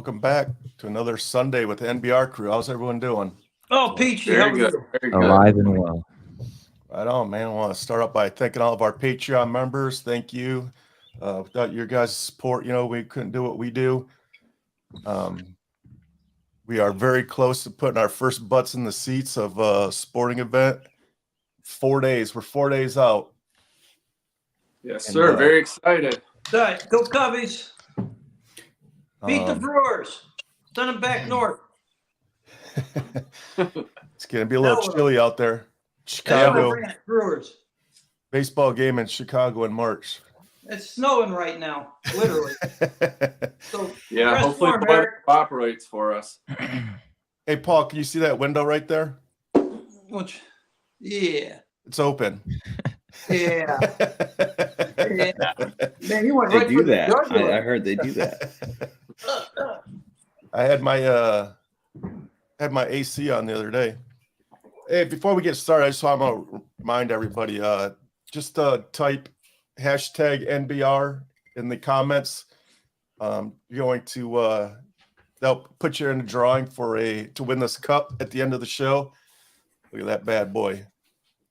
welcome back to another Sunday with the NBR crew. How's everyone doing? Oh, Peachy, Very how good. are you? Very good. Alive and well. Right on, man. I want to start off by thanking all of our Patreon members. Thank you. Without your guys' support, we couldn't do what we do. We are very close to putting our first butts in the seats of a sporting event. 4 days. We're 4 days out. Yes, sir. Very excited. All right, go Cubbies. Beat the Um, Brewers. Send them back north. It's going to be a little Hell, chilly out there. That's Chicago. my rant, Brewers. Baseball game in Chicago in March. It's snowing right now, literally. So Yeah, press hopefully warm, the weather Eric. cooperates for us. Hey, Paul, can you see that window right there? Which, yeah. It's open. Yeah. Yeah. Man, you went They right do for the that. jugular. I heard they do that. I had my AC on the other day. Hey, before we get started, I just want to remind everybody, just type hashtag NBR in the comments. You're going to they'll put you in a drawing to win this cup at the end of the show. Look at that bad boy.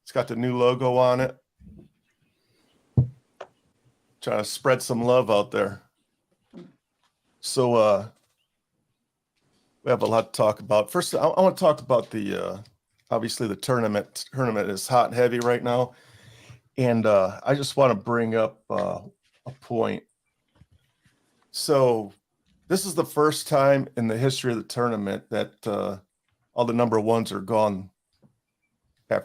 It's got the new logo on it. Trying to spread some love out there. So we have a lot to talk about. First, I want to talk about the obviously the tournament. Tournament is hot and heavy right now, and I just want to bring up a point. So this is the first time in the history of the tournament that all the number ones are gone. I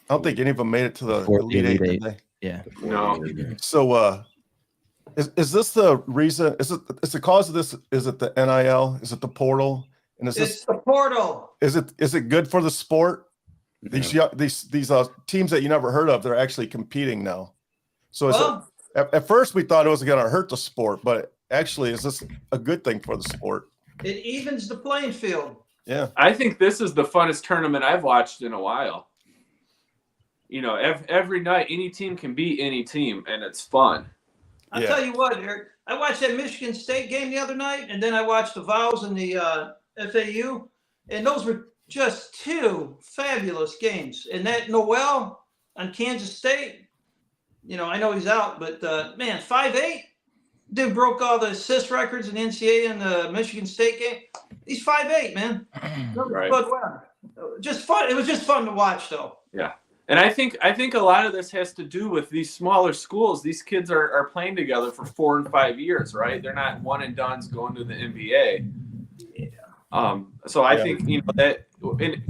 don't think any of them made it to the Elite Eight, did they? Yeah. No. So is this the reason? Is the cause of this? Is it the NIL? Is it the portal? And It's the portal. Is it good for the sport? These teams that you never heard of, they're actually competing now. So at first we thought it was going to hurt the sport, but actually, is this a good thing for the sport? It evens the playing field. Yeah. I think this is the funnest tournament I've watched in a while. Every night, any team can beat any team, and it's fun. I'll tell you what, Eric. I watched that Michigan State game the other night, and then I watched the Vols and the FAU, and those were just two fabulous games. And that Noel on Kansas State, I know he's out, but man, 5'8", dude broke all the assist records in the NCAA in the Michigan State game. He's 5'8", man. Right. But just fun. It was just fun to watch, though. Yeah. And I think a lot of this has to do with these smaller schools. These kids are playing together for 4 and 5 years, right? They're not one and dones going to the NBA. Yeah. So I think that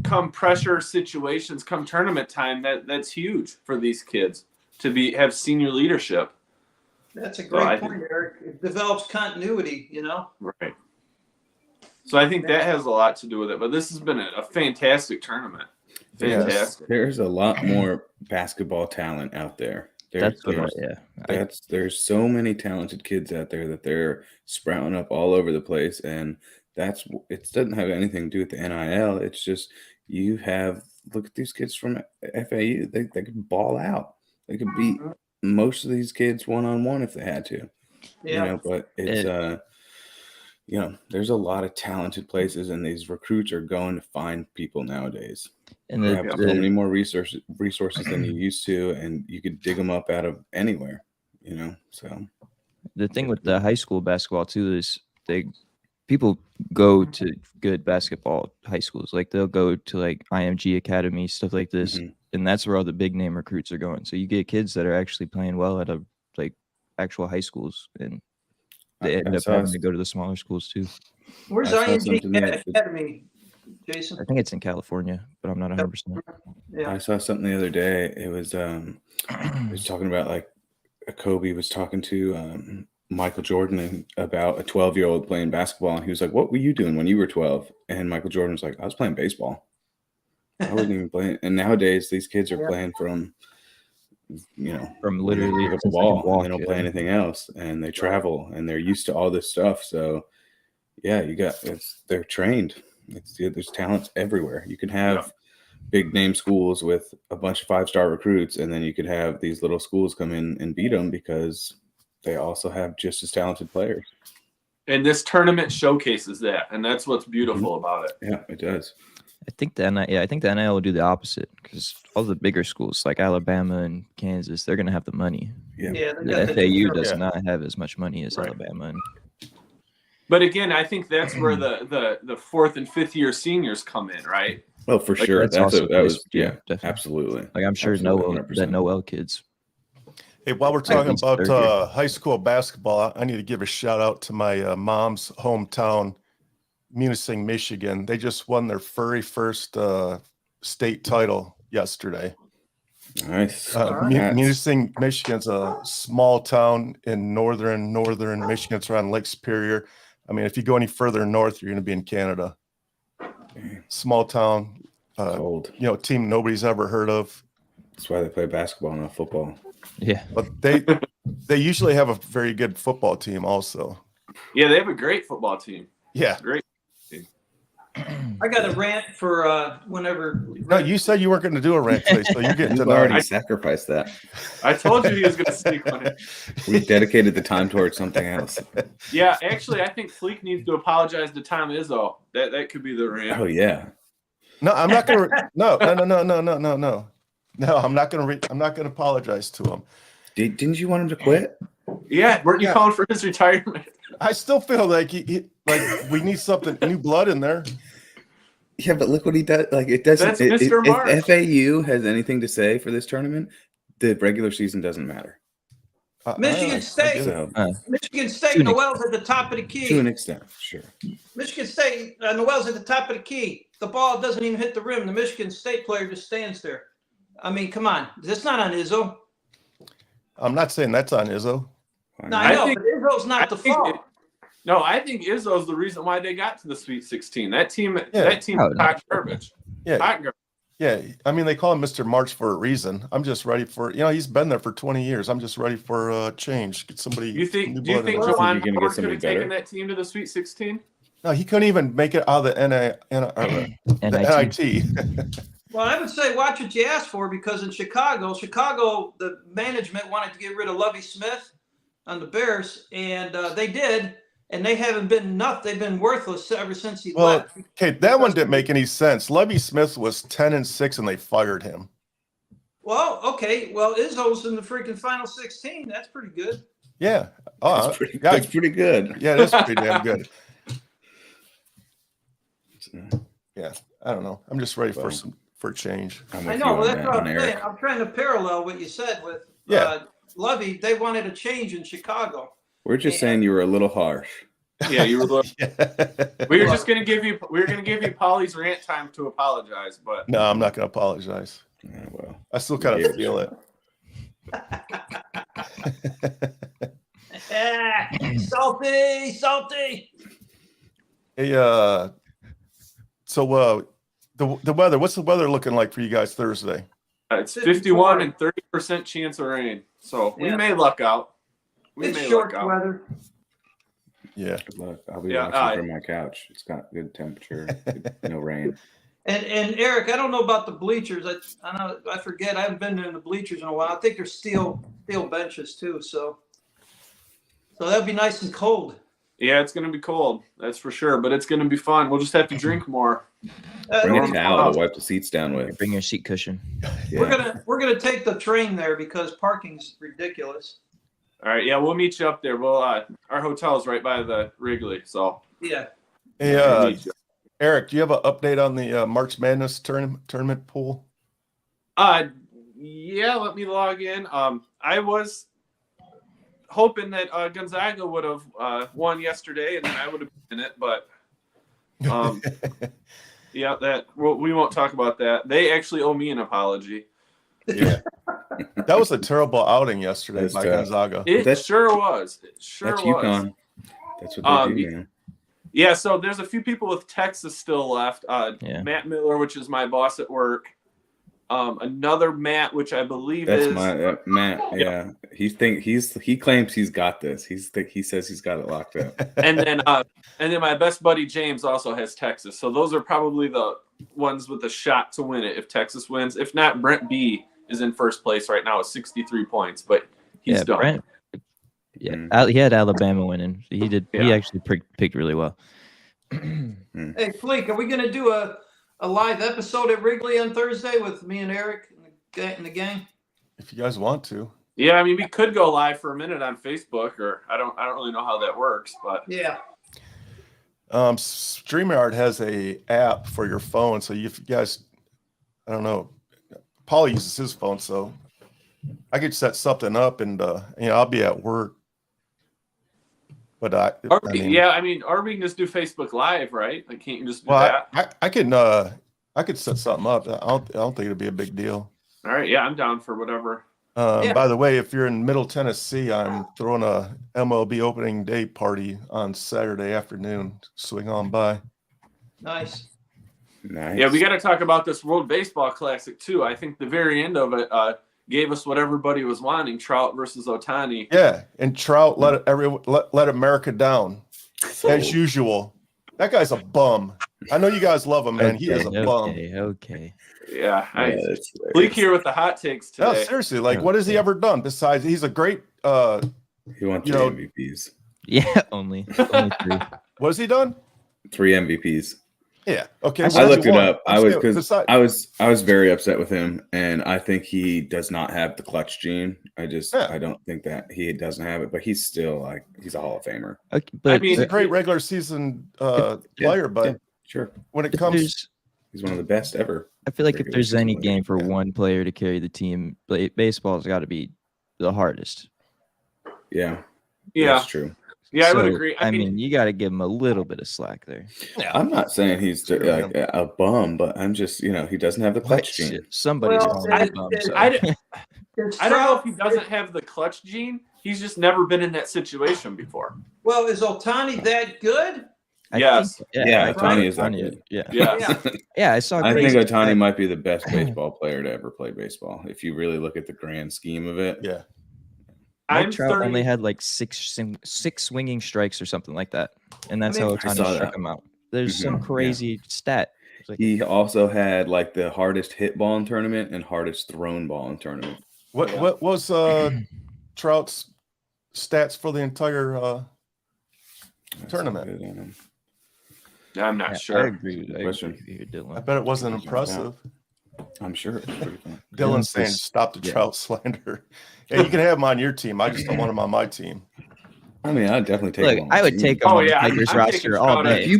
come pressure situations, come tournament time, that's huge for these kids to have senior leadership. That's a great point, Eric. It develops continuity, Right. So I think that has a lot to do with it. But this has been a fantastic tournament. Fantastic. There's a lot more basketball talent out there. There's so many talented kids out there that they're sprouting up all over the place, and it doesn't have anything to do with the NIL. It's just look at these kids from FAU. They could ball out. They could beat most of these kids one-on-one if they had to. Yeah. But it's there's a lot of talented places, and these recruits are going to find people nowadays. And they have so many more resources than you used to, and you could dig them up out of anywhere. So the thing with the high school basketball too is people go to good basketball high schools. Like they'll go to like IMG Academy, stuff like this, and that's where all the big name recruits are going. So you get kids that are actually playing well at actual high schools, and they end up having to go to the smaller schools too. Where's IMG Academy, Jason? I think it's in California, but I'm not 100%. Yeah. I saw something the other day. It was talking about like Kobe was talking to Michael Jordan about a 12-year-old playing basketball, and he was like, "What were you doing when you were 12?" And Michael Jordan was like, "I was playing baseball. I wasn't even playing." And nowadays, these kids are playing from literally a ball. They don't play anything else, and they travel, and they're used to all this stuff. So, yeah, they're trained. There's talents everywhere. You can have big name schools with a bunch of 5-star recruits, and then you could have these little schools come in and beat them because they also have just as talented players. And this tournament showcases that, and that's what's beautiful about it. Yeah, it does. I think the NIL will do the opposite because all the bigger schools like Alabama and Kansas, they're gonna have the money. Yeah, The FAU does not have as much money as Alabama. But again, I think that's where the fourth and fifth year seniors come in, right? Oh, for sure. Definitely. Absolutely. Like I'm sure Noel kids. Hey, while we're talking about high school basketball, I need to give a shout out to my mom's hometown, Munising, Michigan. They just won their very first state title yesterday. Nice. Munising, Michigan's a small town in northern Michigan. It's around Lake Superior. I mean, if you go any further north, you're going to be in Canada. Small town, cold. Team nobody's ever heard of. That's why they play basketball, not football. Yeah, but they usually have a very good football team also. Yeah, they have a great football team. Yeah, great. I got a rant for whenever. No, you said you weren't going to do a rant today, so you're getting to already sacrificed that. I told you he was going to sneak on it. We dedicated the time towards something else. Yeah, actually, I think Fleek needs to apologize to Tom Izzo. That could be the rant. Oh yeah. No, I'm not going to. No. No, I'm not going to apologize to him. Didn't you want him to quit? Yeah, weren't you calling for his retirement? I still feel like we need something new blood in there. Yeah, but look what he does. Like it doesn't. That's Mr. Mark. If FAU has anything to say for this tournament, the regular season doesn't matter. Michigan State. Michigan State. Noel's at the top of the key. To an extent, sure. Michigan State. Noel's at the top of the key. The ball doesn't even hit the rim. The Michigan State player just stands there. I mean, come on. That's not on Izzo. I'm not saying that's on Izzo. No, I know, but Izzo's not the fault. No, I think Izzo's the reason why they got to the Sweet 16. That team is hot garbage. Yeah. Hot garbage. Yeah. I mean, they call him Mr. March for a reason. I'm just ready for, he's been there for 20 years. I'm just ready for a change. Get somebody. Do you think Juwan Howard could have taken that team to the Sweet 16? No, he couldn't even make it out of the NIT. Well, I would say watch what you ask for, because in Chicago, the management wanted to get rid of Lovie Smith on the Bears, and they did, and they haven't been enough. They've been worthless ever since he left. Okay, that one didn't make any sense. Lovie Smith was 10-6, and they fired him. Well, okay. Well, Izzo's in the freaking final 16. That's pretty good. Yeah. That's pretty good. Yeah, that's pretty damn good. Yeah, I don't know. I'm just ready for change. I know. Well, that's what I'm saying. I'm trying to parallel what you said with Lovey. They wanted a change in Chicago. We're just saying you were a little harsh. Yeah, you were. We were just going to give you. We were going to give you Polly's rant time to apologize, but no, I'm not going to apologize. Yeah, well, I still kind of feel it. Salty. Hey, so the weather. What's the weather looking like for you guys Thursday? It's 51 and 30% chance of rain. So we may luck out. It's short weather. Yeah. Good luck. I'll be watching from my couch. It's got good temperature, no rain. And Eric, I don't know about the bleachers. I forget. I haven't been in the bleachers in a while. I think there's steel benches too. So that'd be nice and cold. Yeah, it's going to be cold. That's for sure. But it's going to be fun. We'll just have to drink more. Bring a towel to wipe the seats down with. Bring your seat cushion. Yeah. We're gonna take the train there because parking's ridiculous. All right. Yeah, we'll meet you up there. We'll our hotel's right by the Wrigley. So yeah. Hey, Eric, do you have an update on the March Madness tournament pool? Yeah. Let me log in. I was hoping that Gonzaga would have won yesterday, and then I would have been in it. But yeah, we won't talk about that. They actually owe me an apology. Yeah, that was a terrible outing yesterday by Gonzaga. It sure was. That's UConn. That's what they do, man. Yeah, so there's a few people with Texas still left. Matt Miller, which is my boss at work. Another Matt, which I believe is Matt. Yeah, he claims he's got this. He says he's got it locked up. And then my best buddy James also has Texas. So those are probably the ones with a shot to win it if Texas wins. If not, Brent B is in first place right now with 63 points, but he's done. Yeah, he had Alabama winning. He did. Yeah. He actually picked really well. Hey, Fleek, are we going to do a live episode at Wrigley on Thursday with me and Eric and the gang? If you guys want to. Yeah, I mean, we could go live for a minute on Facebook, or I don't really know how that works, but yeah. StreamYard has a app for your phone, so if you guys, I don't know, Paul uses his phone, so I could set something up, and I'll be at work. But or we can just do Facebook Live, right? Like, can't you just do that? I could set something up. I don't think it'd be a big deal. All right, yeah, I'm down for whatever. By the way, if you're in Middle Tennessee, I'm throwing a MLB opening day party on Saturday afternoon. Swing on by. Nice. Yeah, we got to talk about this World Baseball Classic too. I think the very end of it gave us what everybody was wanting: Trout versus Ohtani. Yeah, and Trout let America down as usual. That guy's a bum. I know you guys love him, man. He is a bum. Okay. Yeah, Bleak here with the hot takes today. No, seriously, like, what has he ever done besides? He's a great. He won 3 MVPs. Yeah, only 3. What has he done? 3 MVPs. Yeah. Okay. I looked it up. I was very upset with him, and I think he does not have the clutch gene. I don't think that he doesn't have it, but he's still he's a Hall of Famer. Okay, but he's a great regular season player, but sure, when it comes, he's one of the best ever. I feel like if there's any game for one player to carry the team, baseball's got to be the hardest. Yeah, that's true. Yeah, I would agree. I mean, you got to give him a little bit of slack there. Yeah. I'm not saying he's like a bum, but I'm just, he doesn't have the clutch gene. Somebody's calling him a bum. I don't know if he doesn't have the clutch gene. He's just never been in that situation before. Well, is Ohtani that good? Yes. Ohtani is that good. Yeah, I saw. I think Ohtani might be the best baseball player to ever play baseball. If you really look at the grand scheme of it. Yeah. Mike Trout only had like six swinging strikes or something like that, and that's how Ohtani struck him out. There's some crazy stat. He also had like the hardest hit ball in tournament and hardest thrown ball in tournament. What was Trout's stats for the entire tournament? I'm not sure. I agree with you, Dylan. I bet it wasn't impressive. I'm sure it was pretty fun. Dylan's saying stop the Trout slander. Yeah, you can have him on your team. I just don't want him on my team. I mean, I'd definitely take him. I would take him on the Tigers roster all day. If you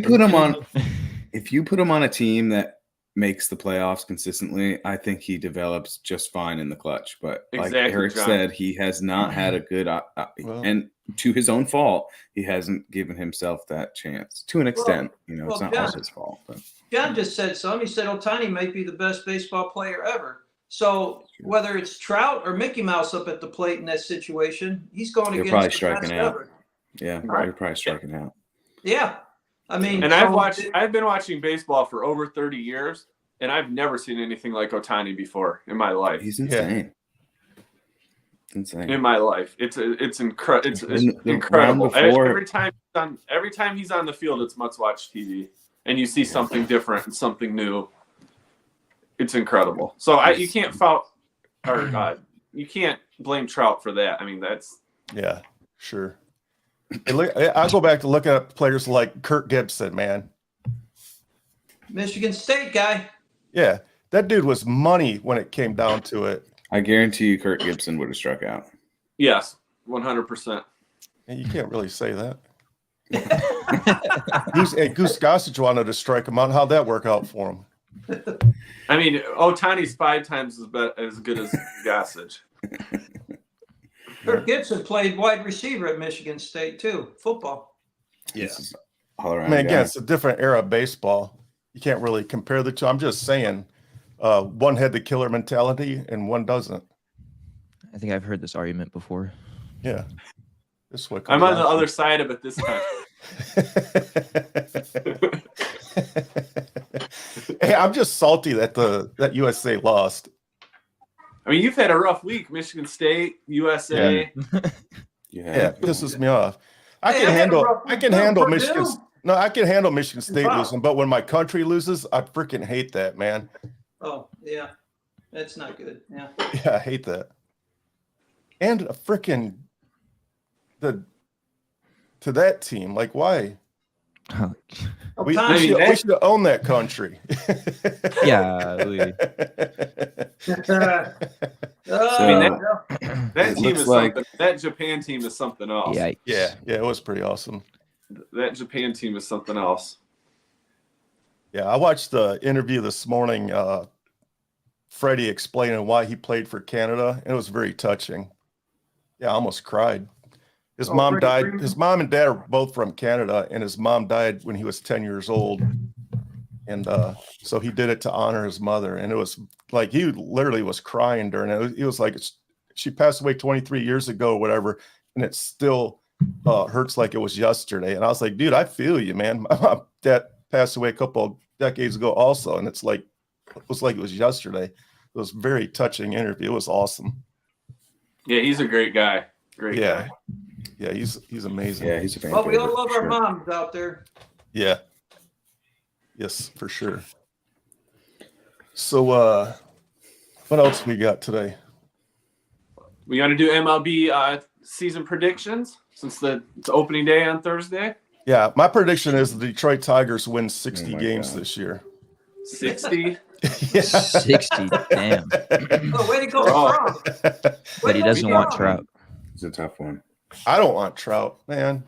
put him on a team that makes the playoffs consistently, I think he develops just fine in the clutch. But like Eric said, he has not had a good and to his own fault, he hasn't given himself that chance to an extent. It's not all his fault. But. John just said something. He said Ohtani might be the best baseball player ever. So whether it's Trout or Mickey Mouse up at the plate in that situation, he's going against probably the striking best out. ever. Yeah, you're probably striking out. Yeah, I mean, and I've been watching baseball for over 30 years, and I've never seen anything like Ohtani before in my life. He's insane. Insane. In my life, it's incredible. Every time he's on the field, it's must-watch TV, and you see something different and something new. It's incredible. So you can't you can't blame Trout for that. I mean, that's sure. I'll go back to looking at players like Kirk Gibson, man. Michigan State guy. Yeah, that dude was money when it came down to it. I guarantee you, Kirk Gibson would have struck out. Yes, 100%. And you can't really say that. Goose Gossage wanted to strike him out. How'd that work out for him? I mean, Ohtani's 5 times as good as Gossage. Kirk Gibson played wide receiver at Michigan State too, football. Yes. All around. I mean, again, it's a different era of baseball. You can't really compare the two. I'm just saying, one had the killer mentality and one doesn't. I think I've heard this argument before. Yeah. This way. I'm on the other side of it this time. Hey, I'm just salty that USA lost. I mean, you've had a rough week. Michigan State, USA. Yeah, it pisses me off. I can handle Michigan. No, I can handle Michigan State losing, but when my country loses, I freaking hate that, man. Oh yeah, that's not good. Yeah. Yeah, I hate that. And a freaking to that team? Like, why? Oh, We Tommy, should own that country. yeah. I mean, Oh, that It team looks is like- something. That Japan team is something else. Yikes. Yeah, it was pretty awesome. That Japan team is something else. Yeah, I watched the interview this morning. Freddie explaining why he played for Canada, and it was very touching. Yeah, I almost cried. His mom Freddie died. Freeman? His mom and dad are both from Canada, and his mom died when he was 10 years old. And so he did it to honor his mother. And it was like he literally was crying during it. He was like, she passed away 23 years ago or whatever, and it still hurts like it was yesterday. And I was like, dude, I feel you, man. My mom that passed away a couple of decades ago also, and it was like it was yesterday. It was a very touching interview. It was awesome. Yeah, he's a great guy. Great guy. Yeah, he's amazing. Yeah, he's a fan. well, we all favorite, love for our sure. moms out there. Yeah. Yes, for sure. So what else we got today? We got to do MLB season predictions since it's opening day on Thursday. Yeah, my prediction is the Detroit Tigers win 60 Oh my games God. this year. 60. Yeah. 60. Damn. Oh, way to go, Oh. Strong. But he doesn't want Trout. It's a tough one. I don't want Trout, man.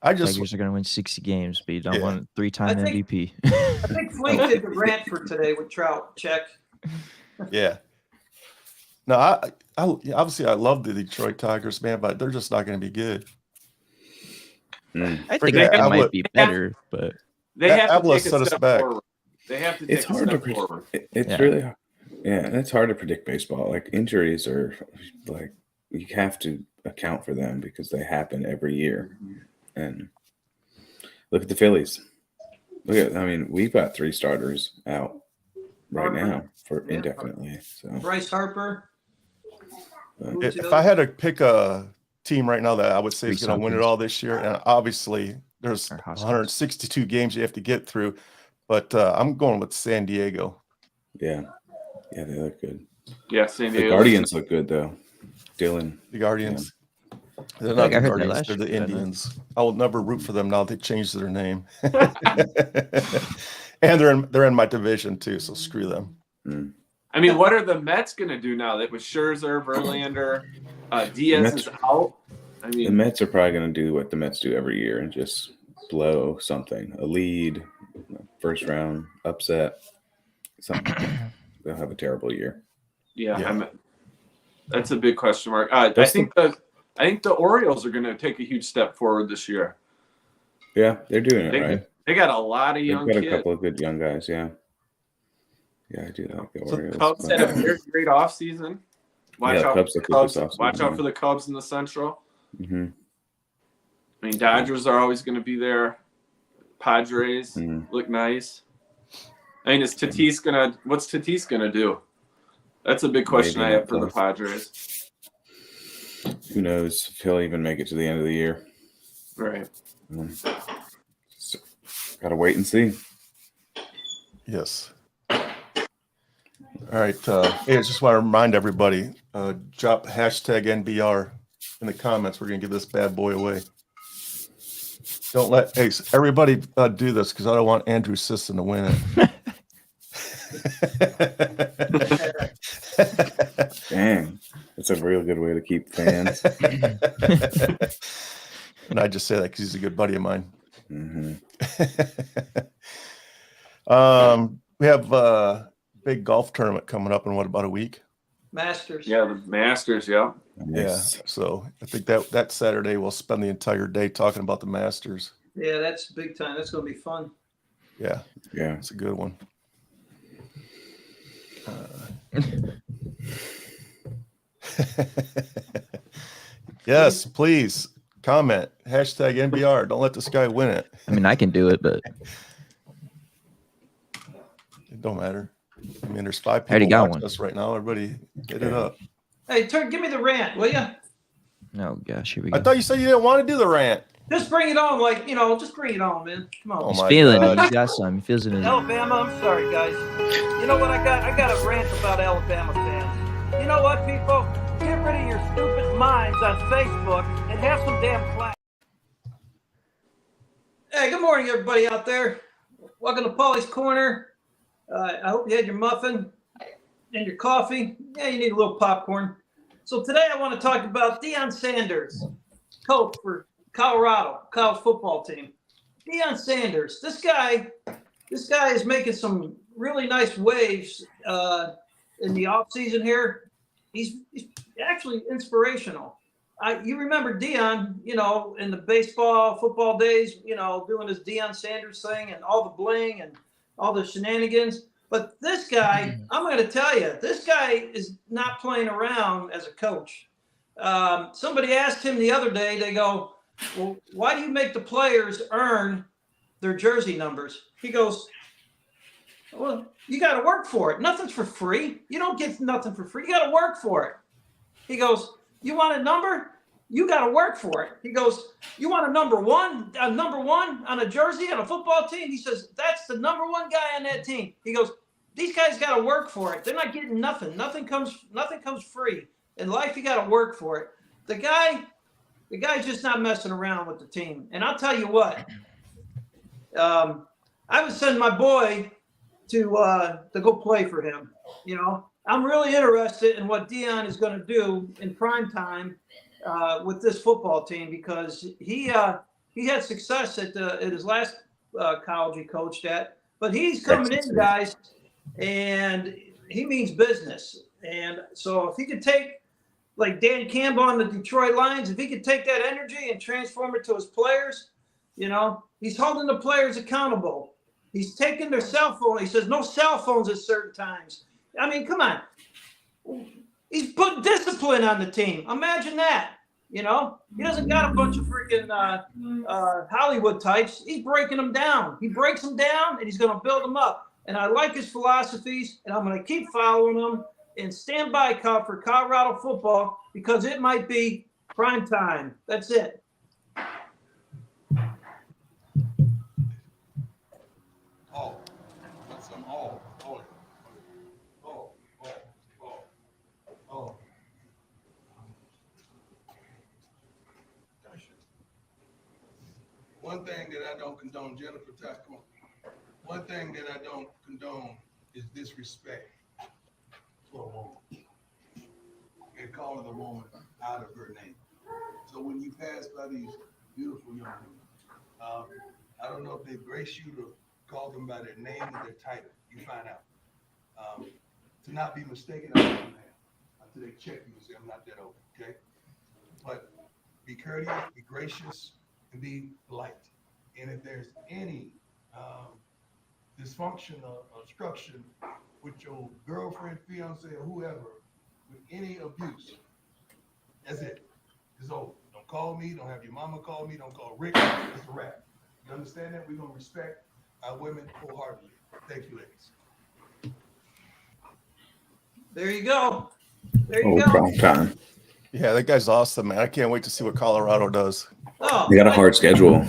I just Tigers are going to win 60 games, but you don't Yeah. want a 3-time I think- MVP. I think Flink did the rant for today with Trout. Check. yeah. No, I obviously I love the Detroit Tigers, man, but they're just not going to be good. Mm. I think Forget they Avila- might be better, but They have to Avila take set a us step back. forward. They have to take It's a hard to step predict. forward. It's Yeah. really, it's hard to predict baseball. Like injuries are like you have to account for them because they happen every year. And look at the Phillies. We've got 3 starters out right now for Yeah. indefinitely. So Bryce Harper. Who's the If other- I had to pick a team right now that I would say is Reese going to win it Hoskins. all this year, and obviously there's Or Hoskins. 162 games you have to get through, but I'm going with San Diego. yeah, they look good. Yeah, San The Diego. Guardians look good though. Dylan. The Guardians. They're Like, not I the heard that Guardians, last they're the year, didn't I? Indians. I will never root for them now they changed their name. And they're in my division too, so screw them. Mm. I mean, what are the Mets going to do now that with Scherzer, Verlander, Diaz Mets- is out? I The mean, Mets are probably going to do what the Mets do every year and just blow something, a lead, first round upset, something. They'll have a terrible year. yeah. That's a big question mark. I That's think the Orioles are going to take a huge step forward this year. Yeah, they're doing it They, right. they got a lot of They've young got a kids. couple of good young guys. Yeah, I do like the So Orioles. Cubs had a very great offseason. Watch Yeah, out Cubs for the look good Cubs. this offseason, Watch out yeah. for the Cubs in the Central. Mm-hmm. I mean, Dodgers are always going to be there. Padres Mhm. look nice. I mean, what's Tatis gonna do? That's a big question Maybe I not have for the close. Padres. Who knows if he'll even make it to the end of the year? Right. So, gotta wait and see. Yes. All right. Hey, I just want to remind everybody, drop hashtag NBR in the comments. We're going to give this bad boy away. Don't let everybody do this because I don't want Andrew Sisson to win it. Dang, that's a real good way to keep fans. And I just say that because he's a good buddy of mine. Hmm. We have a big golf tournament coming up in about a week? Masters. Yeah, the Masters. Yeah. Nice. Yeah. So I think that Saturday we'll spend the entire day talking about the Masters. Yeah, that's big time. That's going to be fun. Yeah. Yeah. It's a good one. Yes, please comment hashtag NBR. Don't let this guy win it. I mean, I can do it, but It don't matter. I mean, there's 5 I already people got watching one. us right now. Everybody, get it up. Hey, give me the rant, will you? no, gosh, here we go. I thought you said you didn't want to do the rant. Just bring it on, just bring it on, man. Come on. Oh He's my feeling God. it. He's got some. He feels it in his. Alabama, I'm sorry, guys. You know what I got? I got a rant about Alabama fans. You know what, people? Get rid of your stupid minds on Facebook and have some damn class. Hey, good morning, everybody out there. Welcome to Paulie's Corner. I hope you had your muffin and your coffee. Yeah, you need a little popcorn. So today I want to talk about Deion Sanders, coach for Colorado college football team. Deion Sanders, this guy is making some really nice waves in the offseason here. He's actually inspirational. You remember Deion, in the baseball, football days, doing his Deion Sanders thing and all the bling and all the shenanigans. But this guy, I'm going to tell you, this guy is not playing around as a coach. Somebody asked him the other day, they go, well, why do you make the players earn their jersey numbers? He goes, well, you got to work for it. Nothing's for free. You don't get nothing for free. You got to work for it. He goes, you want a number? You got to work for it. He goes, you want a number one on a jersey on a football team? He says, that's the number one guy on that team. He goes, these guys got to work for it. They're not getting nothing. Nothing comes free. In life, you got to work for it. The guy's just not messing around with the team. And I'll tell you what, I would send my boy to go play for him. I'm really interested in what Deion is going to do in prime time with this football team, because he had success at his last college he coached at. But he's coming in, guys, and he means business. And so if he could take, like Dan Campbell on the Detroit Lions, if he could take that energy and transform it to his players, he's holding the players accountable. He's taking their cell phone. He says no cell phones at certain times. I mean, come on. He's putting discipline on the team. Imagine that. He doesn't got a bunch of freaking Hollywood types. He's breaking them down. He breaks them down, and he's going to build them up. And I like his philosophies, and I'm going to keep following them and stand by for Colorado football, because it might be prime time. That's it. One thing that I don't condone, Jennifer, come on. One thing that I don't condone is disrespect for a woman and calling a woman out of her name. So when you pass by these beautiful young women, I don't know if they grace you to call them by their name or their title. You find out. To not be mistaken as a man until they check you and say, I'm not that old, okay? But be courteous, be gracious, and be polite. And if there's any dysfunction or obstruction with your girlfriend, fiance, or whoever, with any abuse, that's it. It's over. Don't call me. Don't have your mama call me. Don't call Rick. It's a wrap. You understand that? We're going to respect our women wholeheartedly. Thank you, ladies. There you go. There you go. Prime time. Yeah, that guy's awesome, man. I can't wait to see what Colorado does. Oh, They got a hard schedule.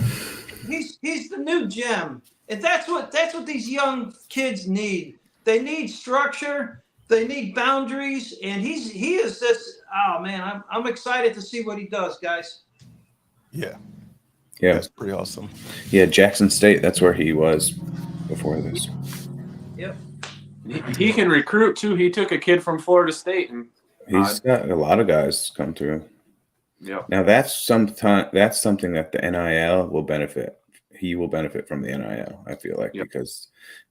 He's the new gem, and that's what these young kids need. They need structure. They need boundaries, and he is this. Oh man, I'm excited to see what he does, guys. Yeah, Yeah, that's pretty awesome. yeah. Jackson State. That's where he was before this. Yep. He can recruit too. He took a kid from Florida State, and He's got a lot of guys come through. yeah. Now that's something that the NIL will benefit. He will benefit from the NIL, I feel like, because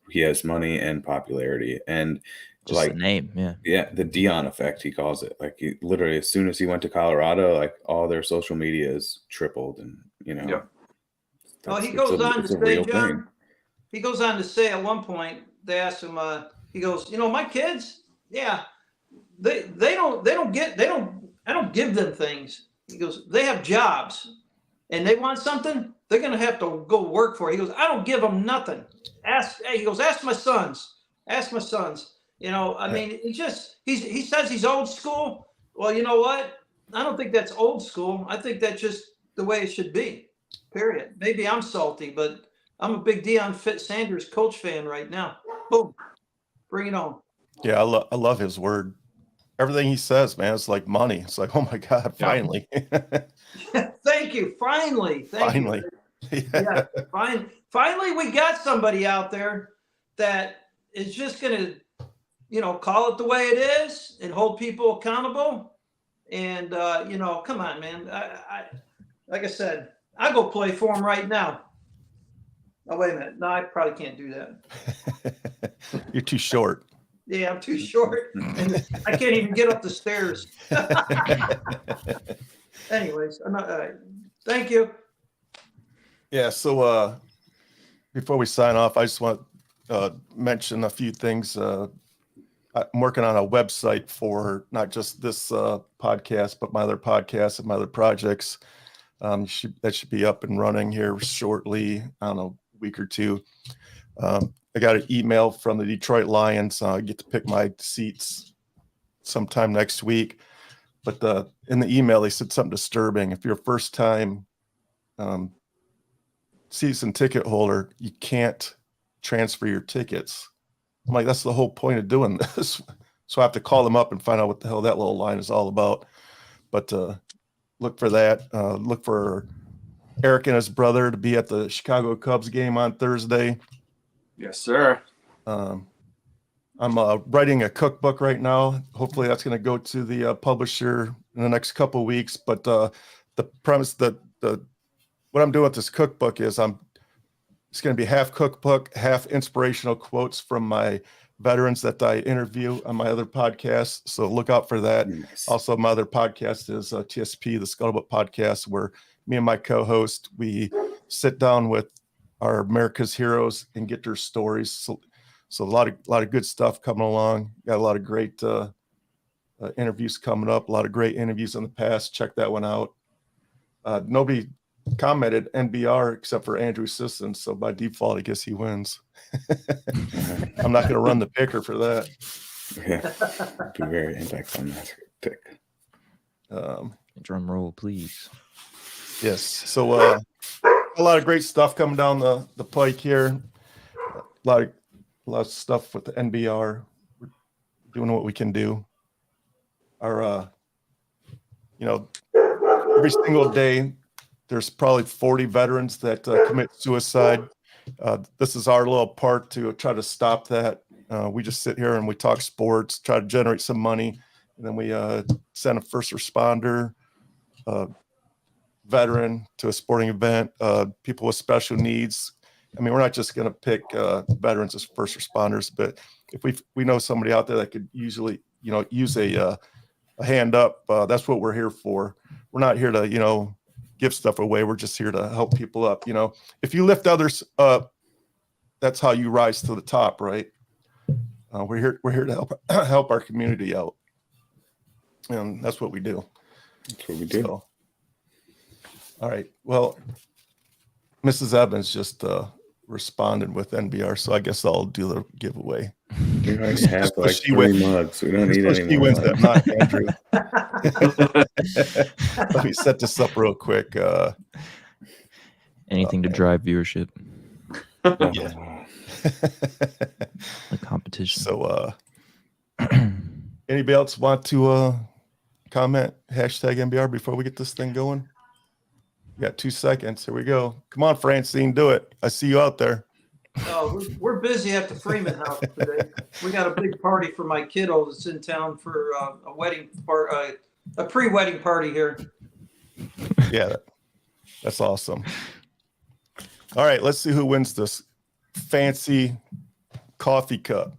he has money and popularity and Just the name, yeah. Yeah, the Deion effect, he calls it. Like, he literally, as soon as he went to Colorado, like, all their social media is tripled, and Well, he goes on to say, real John. thing. He goes on to say at one point, they asked him. He goes, my kids, I don't give them things. He goes, they have jobs, and they want something, they're gonna have to go work for it. He goes, I don't give them nothing. Ask my sons. Ask my sons. I mean, he says he's old school. Well, you know what? I don't think that's old school. I think that's just the way it should be. Period. Maybe I'm salty, but I'm a big Deion Sanders coach fan right now. Boom. Bring it on. Yeah, I love his word. everything he says, man, it's like money. It's like, oh my God, finally. Thank you. Finally. Finally. Yeah. Finally, we got somebody out there that is just going to, call it the way it is and hold people accountable. And, come on, man. I like I said, I'll go play for him right now. Oh, wait a minute. No, I probably can't do that. You're too short. Yeah, I'm too short. And I can't even get up the stairs. Anyways, I'm not, thank you. Yeah. So before we sign off, I just want to mention a few things. I'm working on a website for not just this podcast, but my other podcasts and my other projects. That should be up and running here shortly. I don't know, a week or two. I got an email from the Detroit Lions. I get to pick my seats sometime next week. But in the email, they said something disturbing. If you're a first-time season ticket holder, you can't transfer your tickets. I'm like, that's the whole point of doing this. So I have to call them up and find out what the hell that little line is all about. But look for that. Look for Eric and his brother to be at the Chicago Cubs game on Thursday. Yes, sir. I'm writing a cookbook right now. Hopefully that's going to go to the publisher in the next couple of weeks. But the premise that what I'm doing with this cookbook is it's going to be half cookbook, half inspirational quotes from my veterans that I interview on my other podcast. So look out for that. Nice. Also, my other podcast is TSP, the Scuttlebutt Podcast, where me and my co-host, we sit down with our America's heroes and get their stories. So a lot of good stuff coming along. Got a lot of great interviews coming up. A lot of great interviews in the past. Check that one out. Nobody commented NBR except for Andrew Sisson. So by default, I guess he wins. I'm not going to run the picker for that. Yeah, be very anticlimactic. Drum roll, please. Yes. So a lot of great stuff coming down the pike here. A lot of stuff with the NBR. We're doing what we can do. Our every single day there's probably 40 veterans that commit suicide. This is our little part to try to stop that. We just sit here and we talk sports, try to generate some money, and then we send a first responder, veteran to a sporting event, people with special needs. I mean, we're not just going to pick veterans as first responders, but if we know somebody out there that could usually, use a hand up, that's what we're here for. We're not here to, give stuff away. We're just here to help people up. If you lift others up, that's how you rise to the top, right? We're here to help our community out, and that's what we do. That's what we do. So, all right. Well, Mrs. Evans just responded with NBR, so I guess I'll do the giveaway. We already have like 3 mugs. We don't need any more. She wins that, not Andrew. Let me set this up real quick. Anything to drive viewership. Yeah. The competition. So, anybody else want to comment #NBR before we get this thing going? We got 2 seconds. Here we go. Come on, Francine, do it. I see you out there. Oh, we're busy at the Freeman house today. We got a big party for my kiddo that's in town for a wedding part, a pre-wedding party here. Yeah, that's awesome. All right, let's see who wins this fancy coffee cup.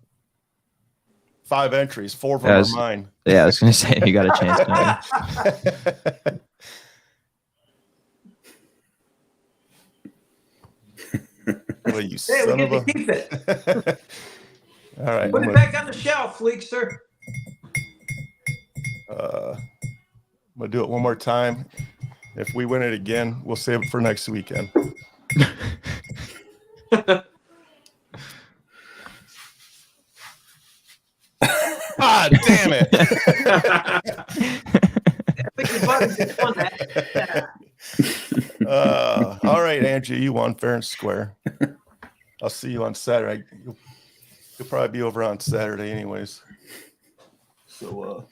5 entries, 4 of them are mine. Yeah, I was going to say, you got a chance to Well, you Hey, we son get of to a... keep it. All right. Put it back on the shelf, Fleekster. I'm going to do it one more time. If we win it again, we'll save it for next weekend. Ah, damn it. All right, Angie, you won fair and square. I'll see you on Saturday. You'll probably be over on Saturday anyways. So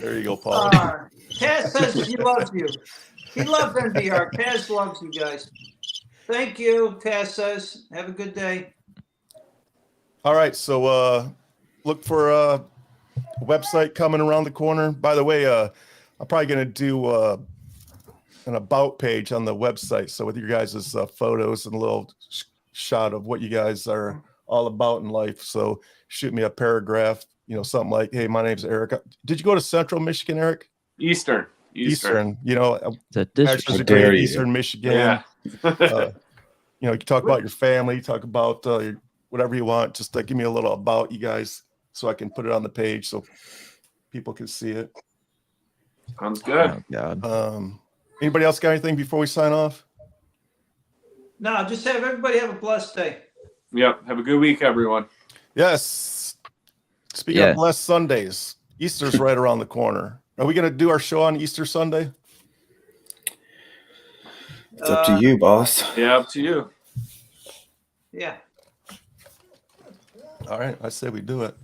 There you go, Paul. Taz says he loves you. He loves NBR. Taz loves you guys. Thank you, Taz says. Have a good day. All right, so look for a website coming around the corner. By the way, I'm probably going to do an about page on the website. So with your guys' photos and a little shot of what you guys are all about in life. So shoot me a paragraph, something like, hey, my name's Eric. Did you go to Central Michigan, Eric? Eastern. Eastern, That bachelor's district. degree, Eastern Michigan. Yeah. You can talk about your family, talk about whatever you want. Just give me a little about you guys so I can put it on the page so people can see it. Sounds good. Oh, God. Anybody else got anything before we sign off? No, just have everybody have a blessed day. Yep. Have a good week, everyone. Yes. Speaking of blessed Sundays, Easter's right around the corner. Are we going to do our show on Easter Sunday? It's up to you, boss. Yeah, up to you. Yeah. All right. I say we do it.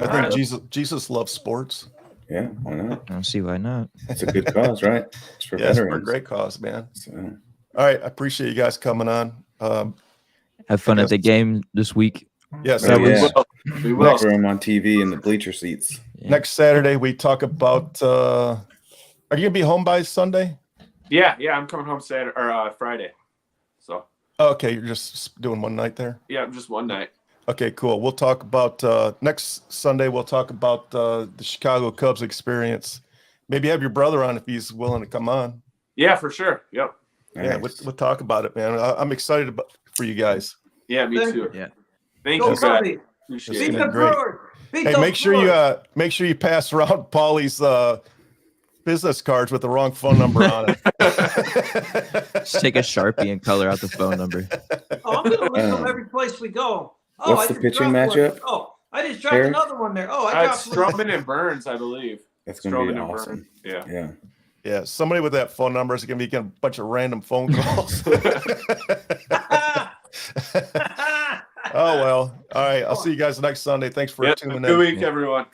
All I think Jesus loves sports. Yeah, why not? I don't see why not. It's a good cause, right? It's for It's for a veterans. great cause, man. So, All right. I appreciate you guys coming on. Have fun at the game this week. Yes. Oh, yeah. We will. look for them on TV in the bleacher seats. Yeah. Next Saturday, we talk about. Are you going to be home by Sunday? Yeah. I'm coming home Saturday or Friday. So. Okay. You're just doing one night there? Yeah, just one night. Okay, cool. We'll talk about next Sunday. We'll talk about the Chicago Cubs experience. Maybe have your brother on if he's willing to come on. Yeah, for sure. Yep. Yeah, we'll talk about it, man. I'm excited for you guys. Yeah, me too. Yeah. Thank Go you, guys. Cubbies. Appreciate Beat it. the great. Brewers. Beat Hey, those make sure Brewers. you pass around Paulie's business cards with the wrong phone number on it. Just take a Sharpie and color out the phone number. Oh, I'm going to leave them every place we go. Oh, What's I the just pitching dropped one. matchup? Oh, I just dropped Eric? another one there. Oh, I It's dropped one. Stroman and Burns, I believe. That's going to be Stroman and awesome. Burns. Yeah. Yeah. Yeah, somebody with that phone number is going to be getting a bunch of random phone calls. Oh, well. All right. I'll see you guys next Sunday. Thanks for Yep. tuning in. Good week, everyone.